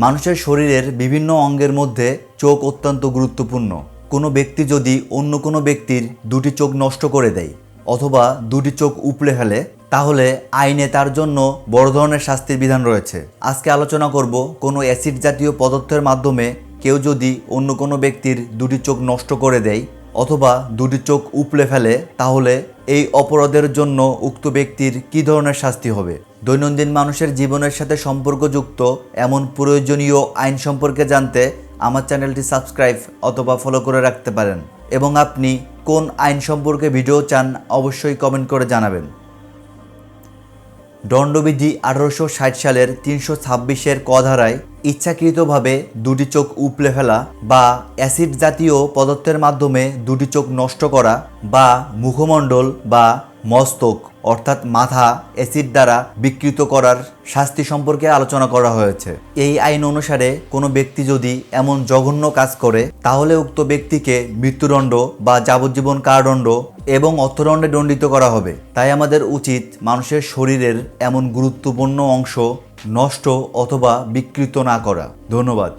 মানুষের শরীরের বিভিন্ন অঙ্গের মধ্যে চোখ অত্যন্ত গুরুত্বপূর্ণ। কোনো ব্যক্তি যদি অন্য কোনো ব্যক্তির দুটি চোখ নষ্ট করে দেয় অথবা দুটি চোখ উপড়ে ফেলে, তাহলে আইনে তার জন্য বড় ধরনের শাস্তির বিধান রয়েছে। আজকে আলোচনা করব কোনো অ্যাসিড জাতীয় পদার্থের মাধ্যমে কেউ যদি অন্য কোনো ব্যক্তির দুটি চোখ নষ্ট করে দেয় অথবা দুটি চোখ উপড়ে ফেলে, তাহলে এই অপরাধের জন্য উক্ত ব্যক্তির কী ধরনের শাস্তি হবে। দৈনন্দিন মানুষের জীবনের সাথে সম্পর্কযুক্ত এমন প্রয়োজনীয় আইন সম্পর্কে জানতে আমার চ্যানেলটি সাবস্ক্রাইব অথবা ফলো করে রাখতে পারেন। এবং আপনি কোন আইন সম্পর্কে ভিডিও চান অবশ্যই কমেন্ট করে জানাবেন। দণ্ডবিধি 1860 সালের 326-এর ক ধারায় ইচ্ছাকৃতভাবে দুটি চোখ উপড়ে ফেলা বা অ্যাসিড জাতীয় পদার্থের মাধ্যমে দুটি চোখ নষ্ট করা বা মুখমণ্ডল বা মস্তক অর্থাৎ মাথা অ্যাসিড দ্বারা বিকৃত করার শাস্তি সম্পর্কে আলোচনা করা হয়েছে। এই আইন অনুসারে কোনো ব্যক্তি যদি এমন জঘন্য কাজ করে, তাহলে উক্ত ব্যক্তিকে মৃত্যুদণ্ড বা যাবজ্জীবন কারাদণ্ড এবং অর্থদণ্ডে দণ্ডিত করা হবে। তাই আমাদের উচিত মানুষের শরীরের এমন গুরুত্বপূর্ণ অংশ নষ্ট অথবা বিকৃত না করা। ধন্যবাদ।